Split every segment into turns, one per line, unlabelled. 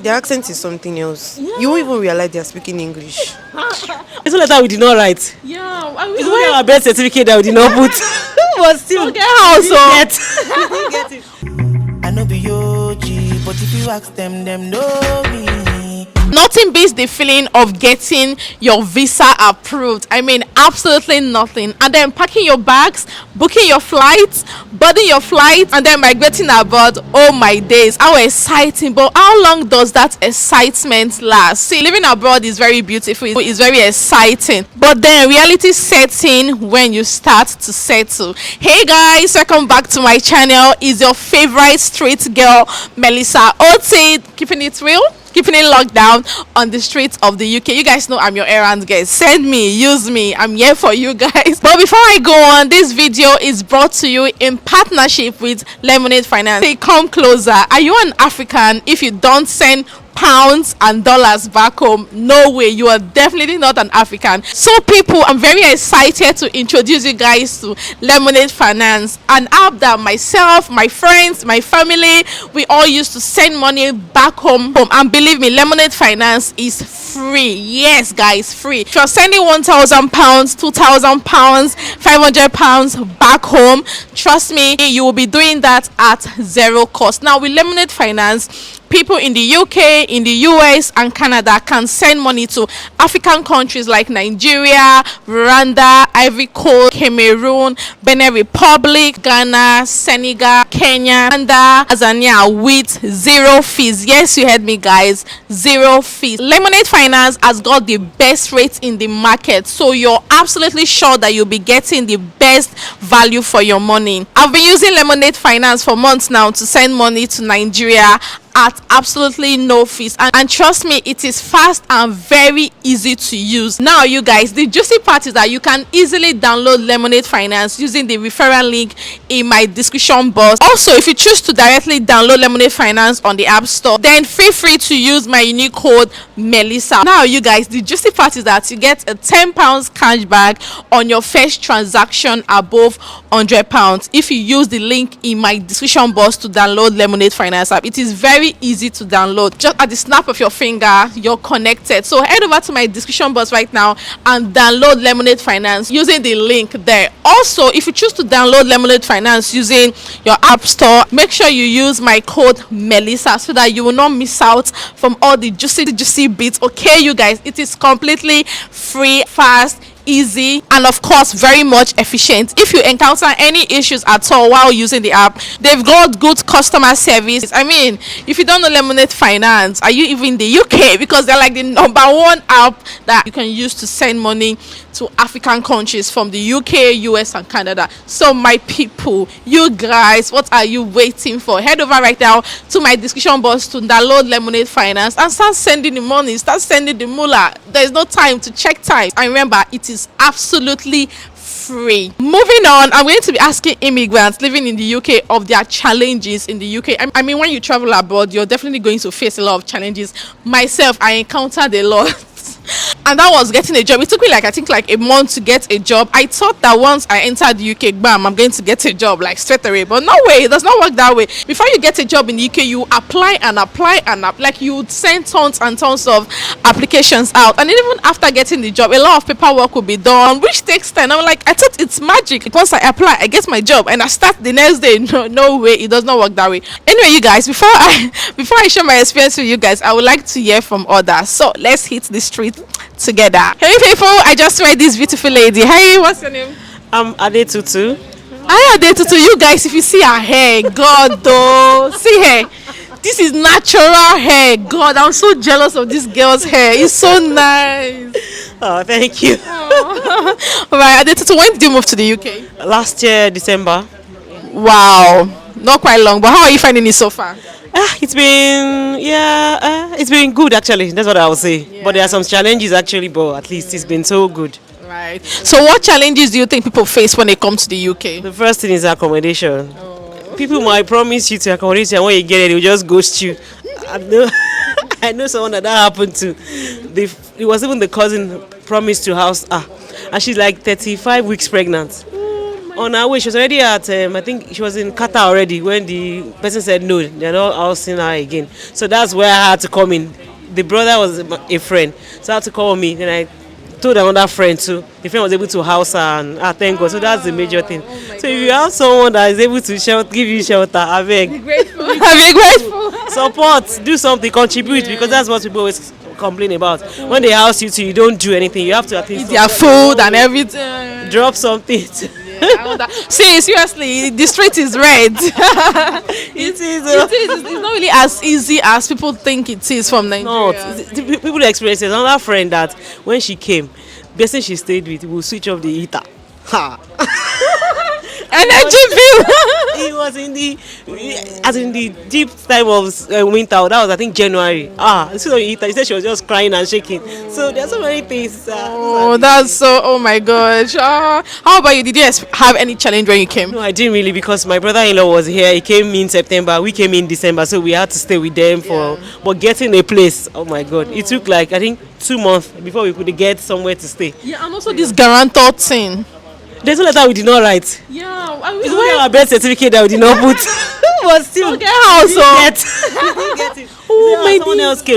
The accent is something else. You won't even realize they're speaking English.
It's not that we did not write.
Yeah,
It's only our birth certificate that we did not put. But still,
get house.
we get it.
I know be OG, but if you ask them know me.
Nothing beats the feeling of getting your visa approved. I mean, absolutely nothing. And then packing your bags, booking your flights, boarding your flight, and then migrating abroad. Oh my days, how exciting. But how long does that excitement last? See, living abroad is very beautiful, it's very exciting. But then reality sets in when you start to settle. Hey guys, welcome back to my channel. Is your favorite street girl, Melissa Oti, keeping it real, keeping it locked down on the streets of the UK. You guys know I'm your errand guy. Send me, use me. I'm here for you guys. But before I go on, this video is brought to you in partnership with Lemonade Finance. Say, come closer. Are you an African if you don't send pounds and dollars back home? No way, you are definitely not an African. So people, I'm very excited to introduce you guys to Lemonade Finance, an app that myself, my friends, my family, we all used to send money back home. And believe me, Lemonade Finance is free. Yes guys, free. If you're sending 1,000 pounds, 2,000 pounds, 500 pounds back home, trust me, you will be doing that at zero cost. Now with Lemonade Finance, people in the UK, in the US and Canada can send money to African countries like Nigeria, Rwanda, Ivory Coast, Cameroon, Benin Republic, Ghana, Senegal, Kenya, and Tanzania with zero fees. Yes, you heard me guys, zero fees. Lemonade Finance has got the best rates in the market, so you're absolutely sure that you'll be getting the best value for your money. I've been using Lemonade Finance for months now to send money to Nigeria at absolutely no fees, and trust me, it is fast and very easy to use. Now you guys, the juicy part is that you can easily download Lemonade Finance using the referral link in my description box. Also, if you choose to directly download Lemonade Finance on the App Store, then feel free to use my unique code Melissa. Now you guys, the juicy part is that you get a £10 cashback on your first transaction above £100 if you use the link in my description box to download Lemonade Finance app. It is very easy to download. Just at the snap of your finger, you're connected. So head over to my description box right now and download Lemonade Finance using the link there. Also, if you choose to download Lemonade Finance using your app store, make sure you use my code Melissa so that you will not miss out from all the juicy bits. Okay you guys, it is completely free, fast, easy, and of course very much efficient. If you encounter any issues at all while using the app, they've got good customer service. I mean, if you don't know Lemonade Finance, are you even in the UK? Because they're like the #1 app that you can use to send money to African countries from the UK, US and Canada. So my people, you guys, what are you waiting for? Head over right now to my description box to download Lemonade Finance and start sending the money, start sending the moolah. There's no time to check time, and remember, it is absolutely free. Moving on, I'm going to be asking immigrants living in the UK of their challenges in the UK. I mean, when you travel abroad, you're definitely going to face a lot of challenges. Myself, I encountered a lot. And that was getting a job. It took me like, I think like a month to get a job. I thought that once I entered the UK, bam, I'm going to get a job like straight away. But no way, it does not work that way. Before you get a job in the UK, you apply and apply and like you would send tons and tons of applications out. And even after getting the job, a lot of paperwork will be done, which takes time. I'm like, I thought it's magic. Once I apply, I get my job and I start the next day. No way, it does not work that way. Anyway, you guys, before I share my experience with you guys, I would like to hear from others. So let's hit the street together. Hey people, I just met this beautiful lady. Hey, what's your name?
I'm Adetutu.
Hi Adetutu. You guys, if you see her hair, God though, see her. This is natural hair. God, I'm so jealous of this girl's hair. It's so nice.
Oh, thank you.
Alright, Adetutu, when did you move to the UK?
Last year, December.
Wow, not quite long, but how are you finding it so far?
It's been good actually. That's what I would say. Yeah. But there are some challenges actually, but at least it's been so good.
Right. So what challenges do you think people face when they come to the UK?
The first thing is accommodation. People might promise you to accommodate you, and when you get it, they'll just ghost you. I know someone that happened to. It was even the cousin promised to house and she's like 35 weeks pregnant. On her way, she was already at, I think she was in Qatar already when the person said no, they're not housing her again. So that's where I had to come in. The brother was a friend, so I had to call me. Then I told another friend too. The friend was able to house her, and thank God. So that's the major thing. So if you have someone that is able to give you shelter, I beg.
Be grateful.
Support, do something, contribute, because that's what people always complain about. When they house you too, you don't do anything. You have to at least
Their food and everything.
drop something.
See, seriously, the street is red.
It is.
It's not really as easy as people think it is from Nigeria.
The people experience it. Another friend that when she came, the person she stayed with will switch off the heater. Ha!
Energy bill.
It was in the deep time of winter. That was, I think, January. So he said she was just crying and shaking. So there's so many things.
Oh, that's so. Oh my gosh. How about you? Did you have any challenge when you came?
No, I didn't really, because my brother-in-law was here. He came in September. We came in December, so we had to stay with them for. But getting a place, oh my God, it took like, I think, 2 months before we could get somewhere to stay.
Yeah, and also this guarantor thing.
There's no letter we did not write.
Yeah,
It's only our birth certificate that we did not put. But still,
get house.
Get it. Oh, my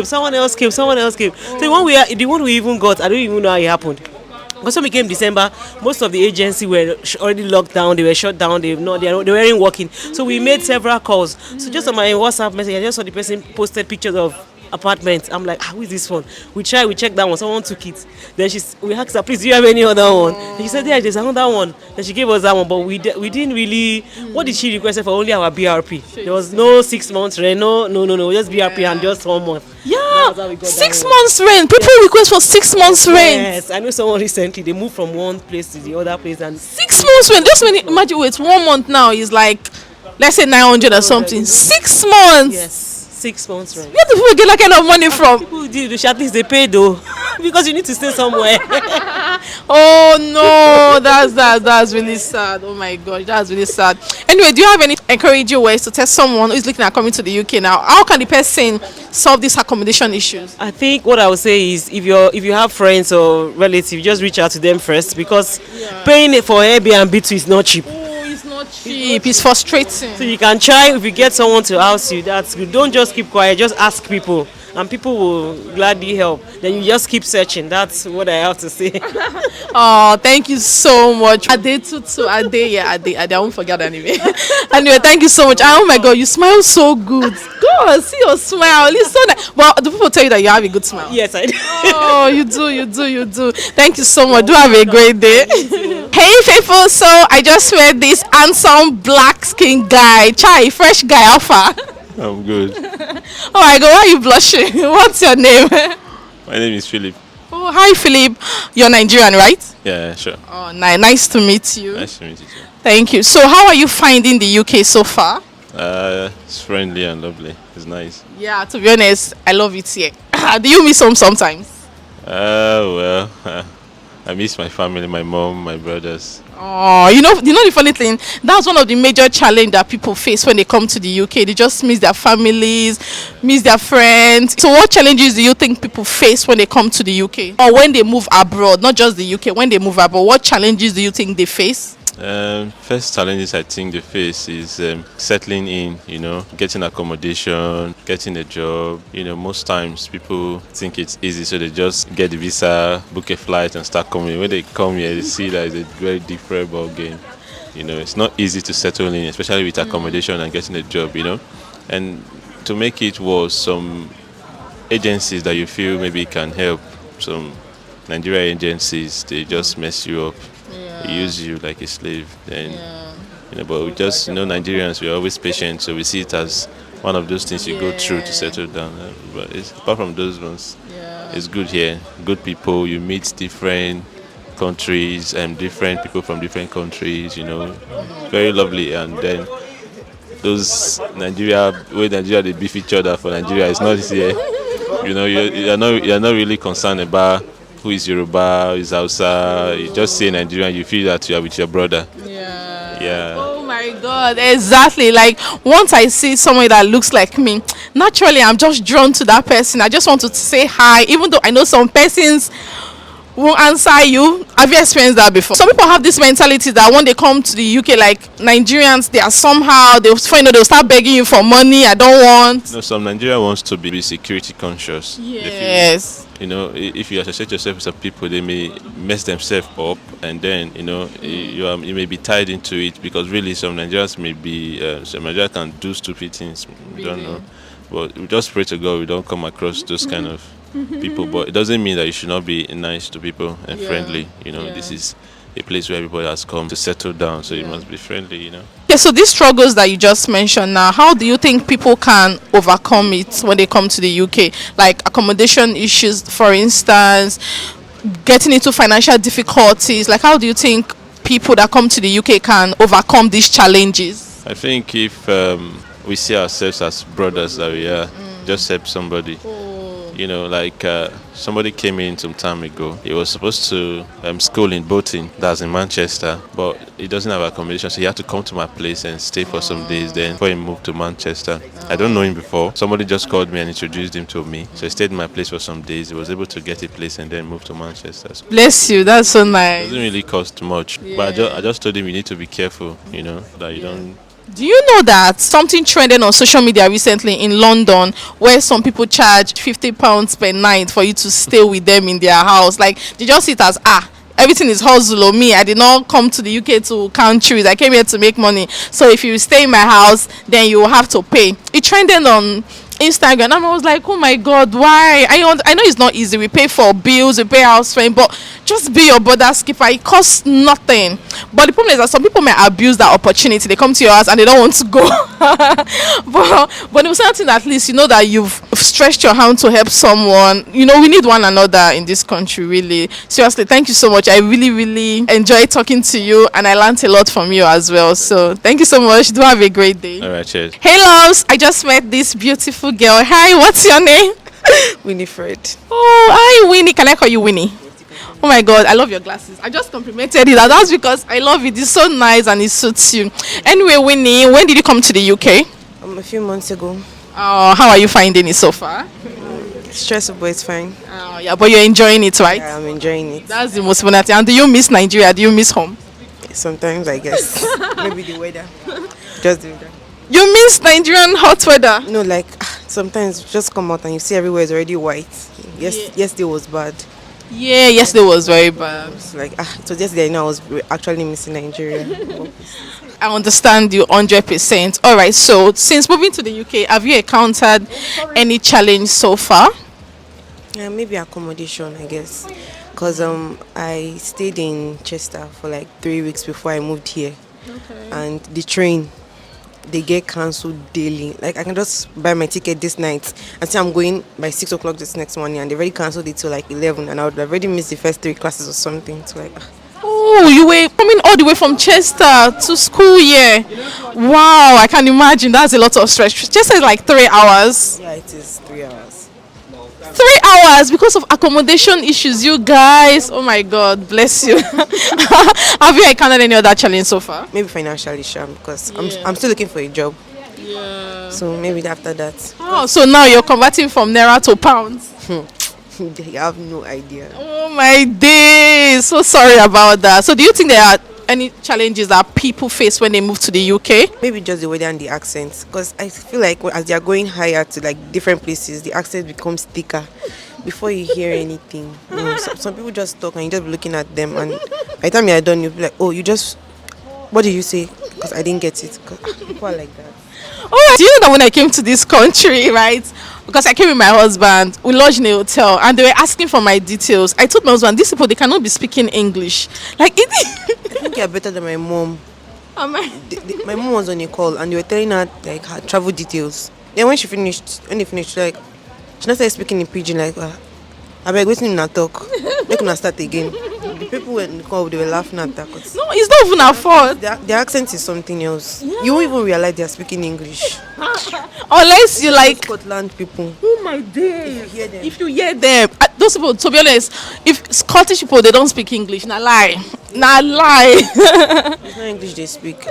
someone else came. So the one we even got, I don't even know how it happened. Because when we came December, most of the agency were already locked down. They were shut down. They weren't working. So we made several calls. So just on my WhatsApp message, I just saw the person posted pictures of apartment. I'm like, who is this one? We checked that one. Someone took it. Then we asked her, please, do you have any other one? And she said, yeah, there's another one. Then she gave us that one, but we didn't really. What did she request for? Only our BRP. There was no 6 months rent. No, just BRP and just 1 month.
Yeah, 6 months rent. People request for 6 months rent.
Yes, I know someone recently. They moved from one place to the other place, and
6 months rent. Just imagine, wait, 1 month now is like, let's say 900 or something. 6 months.
yes. 6 months rent.
Where do people get that kind of money from?
People do, at least they pay though, because you need to stay somewhere.
Oh no, that's really sad. Oh my gosh, that's really sad. Anyway, do you have any encouraging ways to tell someone who is looking at coming to the UK now? How can the person solve these accommodation issues?
I think what I would say is, if you have friends or relatives, just reach out to them first, because paying it for Airbnb too is not cheap.
It's not cheap. It's frustrating.
So you can try, if you get someone to house you, that's good. Don't just keep quiet, just ask people, and people will gladly help. Then you just keep searching. That's what I have to say.
Oh, thank you so much. Ade tutu, Ade, I won't forget anyway. Anyway, thank you so much. Oh my God, you smile so good. God, see your smile. It's so nice. But do people tell you that you have a good smile?
Yes, I do.
Oh, you do. Thank you so much. Do have a great day. Hey, faithful. So I just met this handsome black skin guy. Chai, fresh guy, alpha.
I'm good.
Oh my God, why are you blushing? What's your name?
My name is Philip.
Oh, hi, Philip. You're Nigerian, right?
Yeah, sure.
Oh, nice to meet you.
Nice to meet you too.
Thank you. So, how are you finding the UK so far?
It's friendly and lovely. It's nice.
Yeah, to be honest, I love it here. Do you miss home sometimes?
Well, I miss my family, my mom, my brothers.
Oh, you know the funny thing, that's one of the major challenges that people face when they come to the UK. They just miss their families, miss their friends. So what challenges do you think people face when they come to the UK, or when they move abroad? Not just the UK, when they move abroad, what challenges do you think they face?
First challenges I think they face is settling in, getting accommodation, getting a job. Most times people think it's easy, so they just get the visa, book a flight and start coming. When they come here, they see that it's a very different ball game. It's not easy to settle in, especially with accommodation and getting a job, And to make it worse, some agencies that you feel maybe can help, some Nigerian agencies, they just mess you up. They use you like a slave. Then, but we just, Nigerians, we're always patient, so we see it as one of those things you go through to settle down. But apart from those ones, it's good here. Good people, you meet different countries and different people from different countries, very lovely. And then those Nigeria they beef each other for Nigeria, it's not here. You're not really concerned about who is Yoruba, who is Hausa. You just say Nigerian, you feel that you are with your brother. Yeah.
Oh my God, exactly. Like, once I see someone that looks like me, naturally I'm just drawn to that person. I just want to say hi, even though I know some persons will answer you. Have you experienced that before? Some people have this mentality that when they come to the UK, like Nigerians, they are somehow they'll start begging you for money. I don't want.
No, some Nigerian wants to be security conscious.
Yes.
If you associate yourself with some people, they may mess themselves up, and then you may be tied into it, because really some Nigerians some Nigerians can do stupid things. We don't know, but we just pray to God we don't come across those kind of people. But it doesn't mean that you should not be nice to people and friendly. This is a place where everybody has come to settle down, so you must be friendly.
Okay, so these struggles that you just mentioned now, how do you think people can overcome it when they come to the UK? Like accommodation issues, for instance, getting into financial difficulties. Like, how do you think people that come to the UK can overcome these challenges?
I think if we see ourselves as brothers that we are, just help somebody. Somebody came in some time ago. He was supposed to school in Bolton, that's in Manchester, but he doesn't have accommodation, so he had to come to my place and stay for some days then before he moved to Manchester. I don't know him before. Somebody just called me and introduced him to me. So he stayed in my place for some days. He was able to get a place and then move to Manchester. So
bless you, that's so nice.
it doesn't really cost much. But I just told him you need to be careful, that you don't.
Do you know that something trended on social media recently in London, where some people charge £50 per night for you to stay with them in their house? Like, they just see it as, everything is hustle or me. I did not come to the UK to count trees. I came here to make money. So if you stay in my house, then you will have to pay. It trended on Instagram, and I was like, oh my God, why? I know it's not easy. We pay for bills, we pay house rent, but just be your brother's keeper. It costs nothing. But the problem is that some people may abuse that opportunity. They come to your house and they don't want to go. but it was something at least that you've stretched your hand to help someone. We need one another in this country, really. Seriously, thank you so much. I really, really enjoyed talking to you, and I learned a lot from you as well. So thank you so much. Do have a great day.
All right, cheers.
Hey loves, I just met this beautiful girl. Hi, what's your name?
Winifred.
Oh, hi Winnie. Can I call you Winnie? Oh my God, I love your glasses. I just complimented it. That's because I love it. It's so nice and it suits you. Anyway, Winnie, when did you come to the UK?
A few months ago.
Oh, how are you finding it so far?
Stressful, but it's fine.
Oh, yeah, but you're enjoying it, right?
Yeah, I'm enjoying it.
That's the most important thing. And do you miss Nigeria? Do you miss home?
Sometimes, I guess. Maybe the weather. Just the weather.
You miss Nigerian hot weather?
No, like sometimes just come out and you see everywhere is already white. Yesterday was bad.
Yeah, yesterday was very bad.
It's like so yesterday I was actually missing Nigeria.
I understand you 100%. All right, so since moving to the UK, have you encountered any challenge so far?
Yeah, maybe accommodation, I guess. Because I stayed in Chester for like 3 weeks before I moved here. Okay. And the train, they get cancelled daily. Like, I can just buy my ticket this night and say I'm going by 6 o'clock this next morning, and they already cancelled it till like 11, and I would have already missed the first 3 classes or something. So like,
oh, you were coming all the way from Chester to school here. Wow, I can imagine. That's a lot of stress. Chester is like 3 hours.
Yeah, it is 3 hours.
3 hours because of accommodation issues, you guys. Oh my God, bless you. Have you encountered any other challenge so far?
Maybe financial issue, because I'm still looking for a job. Yeah. So maybe after that.
Oh, so now you're converting from naira to pounds.
They have no idea.
Oh my days. So sorry about that. So do you think there are any challenges that people face when they move to the UK?
Maybe just the weather and the accents, because I feel like as they are going higher to like different places, the accent becomes thicker before you hear anything. Some people just talk and you just be looking at them, and by the time you're done, you'll be like, oh, what did you say? Because I didn't get it. People are like that.
Oh, do you know that when I came to this country, right? Because I came with my husband, we lodged in a hotel, and they were asking for my details. I told my husband, these people, they cannot be speaking English. Like,
I think you're better than my mom. My mom was on a call, and they were telling her like her travel details. Then when they finished, like, she not started speaking in pidgin, like, I beg, waiting in a talk. Make una start again. The people in the call, they were laughing at that.
No, it's not even our fault.
Their accent is something else. Yeah. You won't even realize they're speaking English.
Unless you like
Scotland people.
Oh my days. If you hear them, those people, to be honest, if Scottish people, they don't speak English, na lie.
It's not English they speak.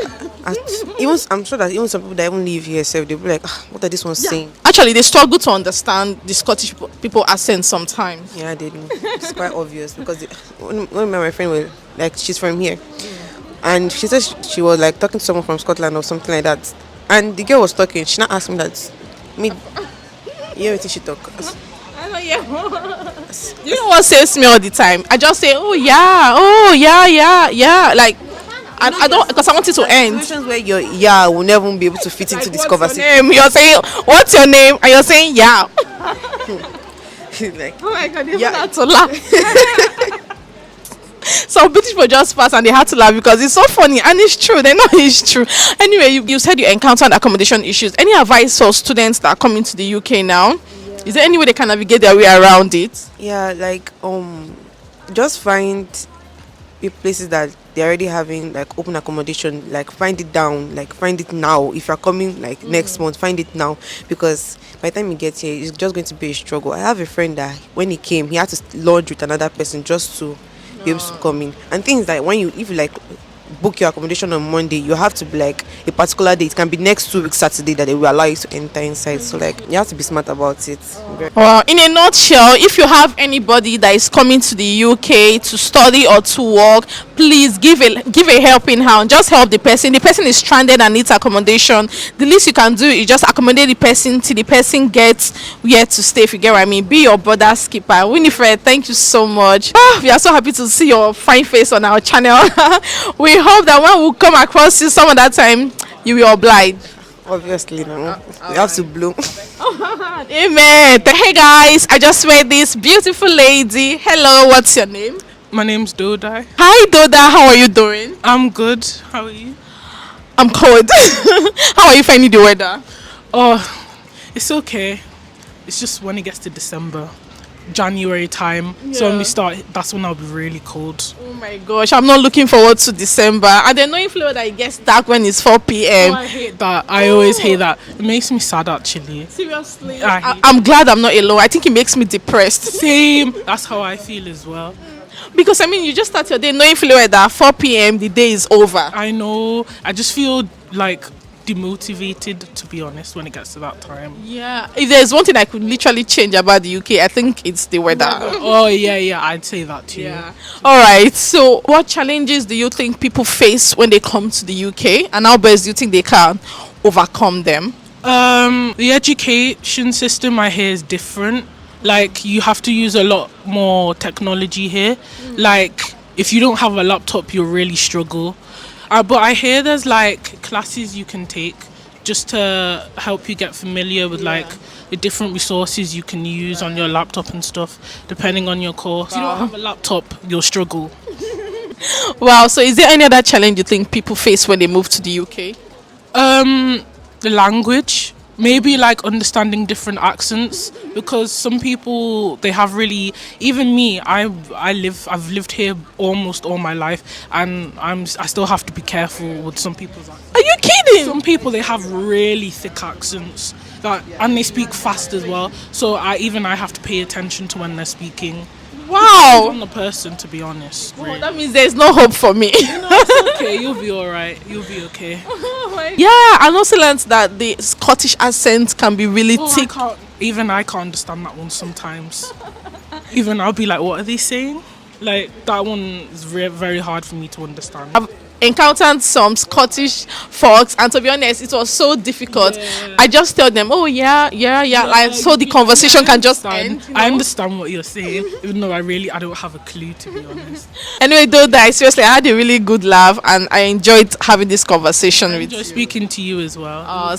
I'm sure that even some people that even live here, they'll be like, what are these ones saying?
Actually, they struggle to understand the Scottish people accent sometimes.
Yeah, they do. It's quite obvious because when my friend was like, she's from here, and she said she was like talking to someone from Scotland or something like that, and the girl was talking. She not asked me that. Me, yeah, what she talk?
I know, yeah. You know what saves me all the time? I just say, oh yeah. Like, I don't, because I want it to end.
Situations where your yeah will never be able to fit into this conversation.
You're saying, what's your name? And you're saying, yeah.
Like,
Oh my God, they had to laugh. Some British people just pass and they had to laugh because it's so funny and it's true. They know it's true. Anyway, you said you encountered accommodation issues. Any advice for students that are coming to the UK now? Is there any way they can navigate their way around it?
yeah, like just find places that they're already having like open accommodation. Like find it down. Like find it now. If you're coming like next month, find it now because by the time you get here, it's just going to be a struggle. I have a friend that when he came, he had to lodge with another person just to be able to come in. And things like if you like book your accommodation on Monday, you have to be like a particular day. It can be next 2 weeks Saturday that they will allow you to enter inside. So like you have to be smart about it.
Well, in a nutshell, if you have anybody that is coming to the UK to study or to work, please give a helping hand. Just help the person. The person is stranded and needs accommodation. The least you can do is just accommodate the person till the person gets where to stay, if you get what I mean. Be your brother's keeper. Winifred, thank you so much. We are so happy to see your fine face on our channel. We hope that when we come across you some of that time, you will oblige.
Obviously, no. You have to bloom.
Amen. Hey guys, I just met this beautiful lady. Hello, what's your name?
My name's Dodai.
Hi Doda, how are you doing?
I'm good. How are you?
I'm cold. How are you finding the weather?
Oh, it's okay. It's just when it gets to December, January time. So when we start, that's when I'll be really cold.
Oh my gosh, I'm not looking forward to December. And then knowing Florida that it gets dark when it's 4 p.m.
Oh, I hate that. I always hate that. It makes me sad actually.
Seriously?
I hate
I'm glad I'm not alone. I think it makes me depressed.
Same. That's how I feel as well.
Because I mean, you just start your day knowing Florida that 4 p.m. the day is over.
I know. I just feel like demotivated, to be honest, when it gets to that time.
Yeah. If there's one thing I could literally change about the UK, I think it's the weather.
Oh yeah, I'd say that too.
Yeah. All right. So, what challenges do you think people face when they come to the UK, and how best do you think they can overcome them?
The education system I hear is different. Like you have to use a lot more technology here. Like if you don't have a laptop, you'll really struggle. But I hear there's like classes you can take just to help you get familiar with like the different resources you can use on your laptop and stuff, depending on your course. If you don't have a laptop, you'll struggle.
Wow. So, is there any other challenge you think people face when they move to the UK?
The language. Maybe like understanding different accents, because some people they have really, even me, I've lived here almost all my life, and I still have to be careful with some people's accents.
Are you kidding?
Some people they have really thick accents and they speak fast as well, so I have to pay attention to when they're speaking.
Wow.
On the person, to be honest.
Oh,
really.
that means there's no hope for me.
No, it's okay. You'll be all right. You'll be okay.
Yeah, I also learned that the Scottish accent can be really thick.
Even I can't understand that one sometimes. Even I'll be like, what are they saying? Like, that one is very hard for me to understand.
I've encountered some Scottish folks, and to be honest, it was so difficult. I just tell them, oh yeah, like, so the conversation can just end.
I understand what you're saying, even though I don't have a clue, to be honest.
Anyway, though, seriously, I had a really good laugh, and I enjoyed having this conversation with you.
I enjoy speaking to you as well.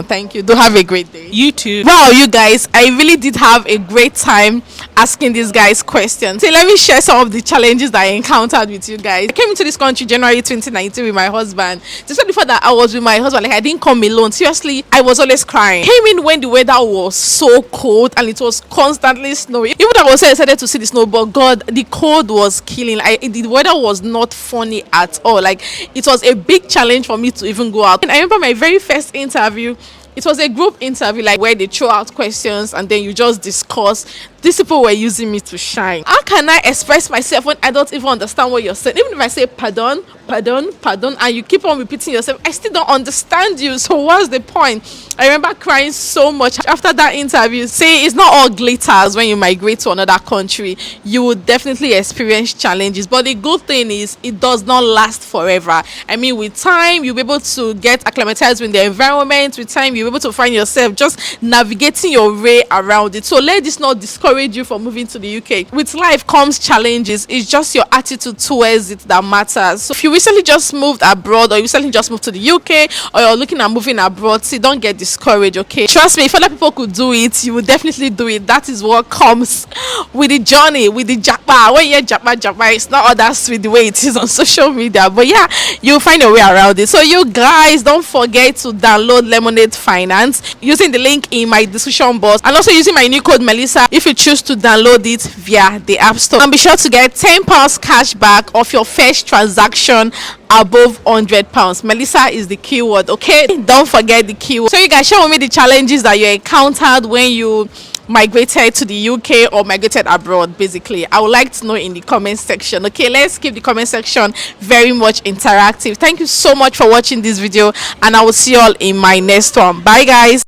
Thank you. Do have a great day.
You too.
Wow, you guys, I really did have a great time asking these guys questions. So let me share some of the challenges that I encountered with you guys. I came into this country January 2019 with my husband. Despite the fact that I was with my husband, like I didn't come alone. Seriously, I was always crying. Came in when the weather was so cold and it was constantly snowing. Even though I was so excited to see the snow, but God, the cold was killing. The weather was not funny at all. Like it was a big challenge for me to even go out. And I remember my very first interview. It was a group interview, like where they throw out questions and then you just discuss. These people were using me to shine. How can I express myself when I don't even understand what you're saying? Even if I say pardon, pardon, and you keep on repeating yourself, I still don't understand you, so what's the point? I remember crying so much after that interview. See, it's not all glitters when you migrate to another country. You will definitely experience challenges, but the good thing is it does not last forever. I mean, with time you'll be able to get acclimatized with the environment. With time you'll be able to find yourself just navigating your way around it. So let this not discourage you from moving to the UK. With life comes challenges. It's just your attitude towards it that matters. So if you recently just moved abroad, or you recently just moved to the UK, or you're looking at moving abroad, see, don't get discouraged, okay? Trust me, if other people could do it, you would definitely do it. That is what comes with the journey, with the japa. When you hear japa, it's not all that sweet the way it is on social media, but yeah, you'll find a way around it. So you guys, don't forget to download Lemonade Finance using the link in my description box, and also using my new code Melissa if you choose to download it via the App Store. And be sure to get £10 cash back off your first transaction above £100. Melissa is the keyword, okay? Don't forget the keyword. So you guys, share with me the challenges that you encountered when you migrated to the UK or migrated abroad. Basically, I would like to know in the comment section. Okay, let's keep the comment section very much interactive. Thank you so much for watching this video, and I will see you all in my next one. Bye guys.